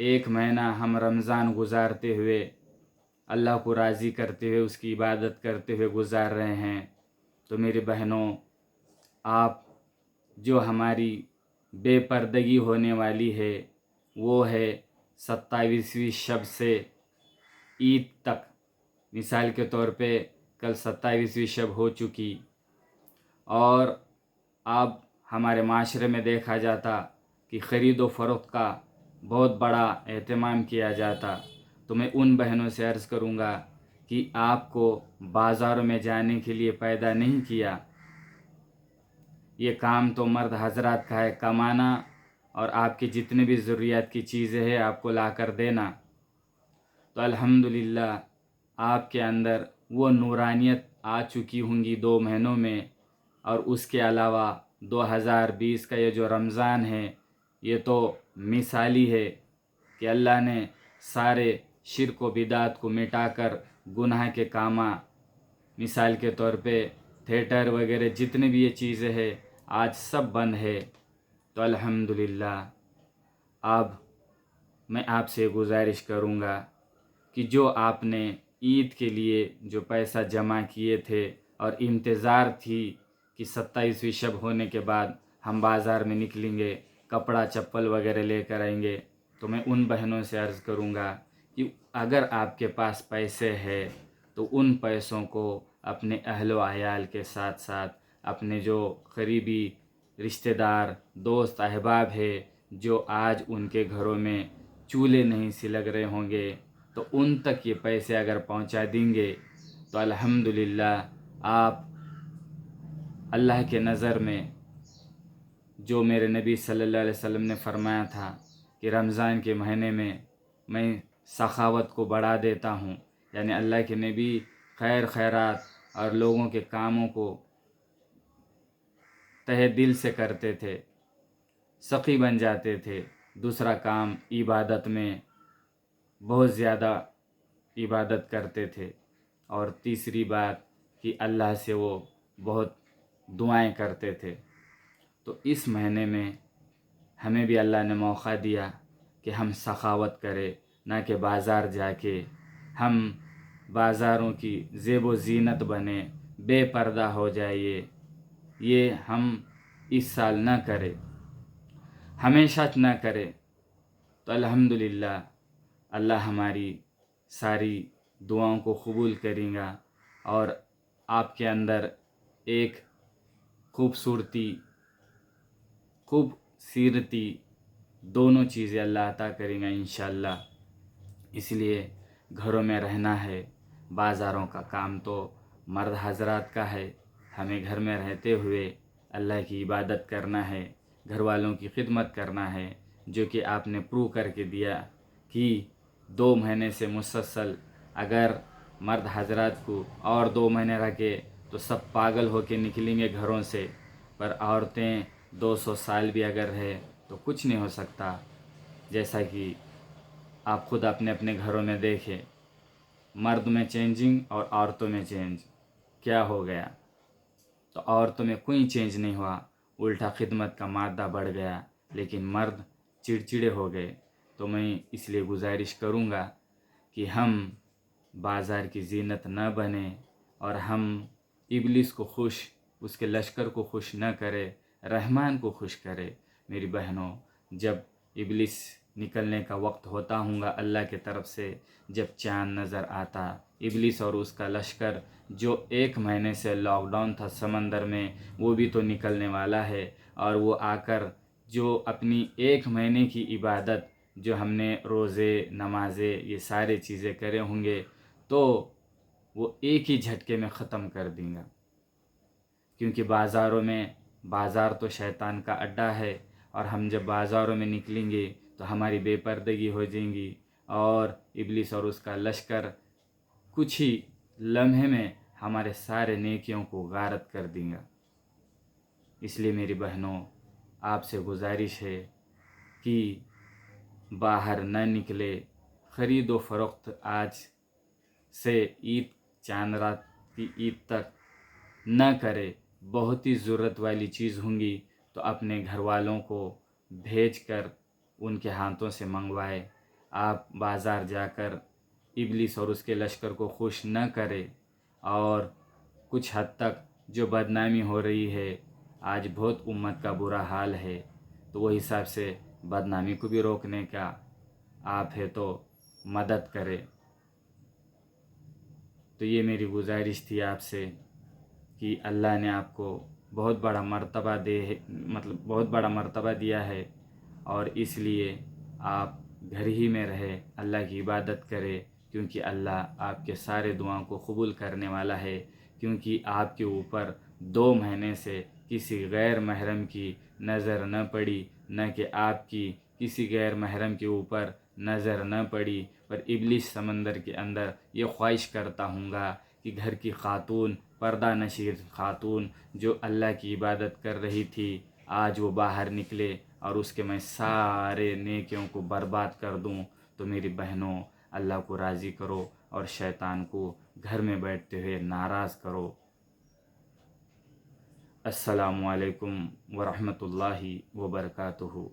ایک مہینہ ہم رمضان گزارتے ہوئے اللہ کو راضی کرتے ہوئے اس کی عبادت کرتے ہوئے گزار رہے ہیں، تو میری بہنوں، آپ جو ہماری بے پردگی ہونے والی ہے وہ ہے 27ویں شب سے عید تک۔ مثال کے طور پہ کل 27ویں شب ہو چکی، اور اب ہمارے معاشرے میں دیکھا جاتا کہ خرید و فروخت کا بہت بڑا اہتمام کیا جاتا، تو میں ان بہنوں سے عرض کروں گا کہ آپ کو بازاروں میں جانے کے لیے پیدا نہیں کیا، یہ کام تو مرد حضرات کا ہے، کمانا اور آپ کی جتنے بھی ضروریات کی چیزیں ہیں آپ کو لا کر دینا۔ تو الحمدللہ آپ کے اندر وہ نورانیت آ چکی ہوں گی 2 مہینوں میں، اور اس کے علاوہ 2020 کا یہ جو رمضان ہے یہ تو مثالی ہے کہ اللہ نے سارے شرک و بدعت کو مٹا کر گناہ کے کاماں، مثال کے طور پہ تھیٹر وغیرہ جتنے بھی یہ چیزیں ہیں آج سب بند ہے۔ تو الحمدللہ اب میں آپ سے گزارش کروں گا کہ جو آپ نے عید کے لیے جو پیسہ جمع کیے تھے اور انتظار تھی کہ 27ویں شب ہونے کے بعد ہم بازار میں نکلیں گے، کپڑا چپل وغیرہ لے کر آئیں گے، تو میں ان بہنوں سے عرض کروں گا کہ اگر آپ کے پاس پیسے ہے تو ان پیسوں کو اپنے اہل و عیال کے ساتھ ساتھ اپنے جو قریبی رشتہ دار دوست احباب ہے جو آج ان کے گھروں میں چولہے نہیں سی لگ رہے ہوں گے، تو ان تک یہ پیسے اگر پہنچا دیں گے تو الحمدللہ آپ اللہ کے نظر میں، جو میرے نبی صلی اللہ علیہ وسلم نے فرمایا تھا کہ رمضان کے مہینے میں سخاوت کو بڑھا دیتا ہوں، یعنی اللہ کے نبی خیر خیرات اور لوگوں کے کاموں کو تہہ دل سے کرتے تھے، سخی بن جاتے تھے۔ دوسرا کام عبادت میں بہت زیادہ عبادت کرتے تھے، اور تیسری بات کہ اللہ سے وہ بہت دعائیں کرتے تھے۔ تو اس مہینے میں ہمیں بھی اللہ نے موقع دیا کہ ہم سخاوت کریں، نہ کہ بازار جا کے ہم بازاروں کی زیب و زینت بنے، بے پردہ ہو جائیے۔ یہ ہم اس سال نہ کرے، ہمیشہ نہ کرے، تو الحمدللہ اللہ ہماری ساری دعاؤں کو قبول کریں گا، اور آپ کے اندر ایک خوبصورتی، خوب سیرتی دونوں چیزیں اللہ عطا کریں گا انشاءاللہ۔ اس لیے گھروں میں رہنا ہے، بازاروں کا کام تو مرد حضرات کا ہے، ہمیں گھر میں رہتے ہوئے اللہ کی عبادت کرنا ہے، گھر والوں کی خدمت کرنا ہے، جو کہ آپ نے پروو کر کے دیا کہ 2 مہینے سے مسلسل اگر مرد حضرات کو اور 2 مہینے رکھے تو سب پاگل ہو کے نکلیں گے گھروں سے، پر عورتیں 200 سال بھی اگر ہے تو کچھ نہیں ہو سکتا۔ جیسا کہ آپ خود اپنے اپنے گھروں میں دیکھیں، مرد میں چینجنگ اور عورتوں میں چینج کیا ہو گیا؟ تو عورتوں میں کوئی چینج نہیں ہوا، الٹا خدمت کا مادہ بڑھ گیا، لیکن مرد چڑچڑے ہو گئے۔ تو میں اس لیے گزارش کروں گا کہ ہم بازار کی زینت نہ بنیں، اور ہم ابلیس کو خوش، اس کے لشکر کو خوش نہ کرے، رحمان کو خوش کرے۔ میری بہنوں، جب ابلیس نکلنے کا وقت ہوتا ہوں گا اللہ کے طرف سے، جب چاند نظر آتا، ابلیس اور اس کا لشکر جو 1 مہینے سے لاک ڈاؤن تھا سمندر میں، وہ بھی تو نکلنے والا ہے، اور وہ آ کر جو اپنی 1 مہینے کی عبادت جو ہم نے روزے نمازیں یہ سارے چیزیں کرے ہوں گے، تو وہ ایک ہی جھٹکے میں ختم کر دیں گا، کیونکہ بازار تو شیطان کا اڈا ہے، اور ہم جب بازاروں میں نکلیں گے تو ہماری بے پردگی ہو جائیں گی، اور ابلیس اور اس کا لشکر کچھ ہی لمحے میں ہمارے سارے نیکیوں کو غارت کر دیں گا۔ اس لیے میری بہنوں، آپ سے گزارش ہے کہ باہر نہ نکلے، خرید و فروخت آج سے چاند رات کی عید تک نہ کرے۔ بہت ہی ضرورت والی چیز ہوں گی تو اپنے گھر والوں کو بھیج کر ان کے ہاتھوں سے منگوائے، آپ بازار جا کر ابلیس اور اس کے لشکر کو خوش نہ کرے، اور کچھ حد تک جو بدنامی ہو رہی ہے، آج بہت امت کا برا حال ہے، تو وہ حساب سے بدنامی کو بھی روکنے کا آپ ہے تو مدد کرے۔ تو یہ میری گزارش تھی آپ سے کہ اللہ نے آپ کو بہت بڑا مرتبہ بہت بڑا مرتبہ دیا ہے، اور اس لیے آپ گھر ہی میں رہے، اللہ کی عبادت کرے، کیونکہ اللہ آپ کے سارے دعاؤں کو قبول کرنے والا ہے، کیونکہ آپ کے اوپر 2 مہینے سے کسی غیر محرم کی نظر نہ پڑی، نہ کہ آپ کی کسی غیر محرم کے اوپر نظر نہ پڑی، پر ابلیس سمندر کے اندر یہ خواہش کرتا ہوں گا کہ گھر کی خاتون، پردہ نشین خاتون جو اللہ کی عبادت کر رہی تھی، آج وہ باہر نکلے اور اس کے میں سارے نیکیوں کو برباد کر دوں۔ تو میری بہنوں، اللہ کو راضی کرو اور شیطان کو گھر میں بیٹھتے ہوئے ناراض کرو۔ السلام علیکم ورحمۃ اللہ وبرکاتہ۔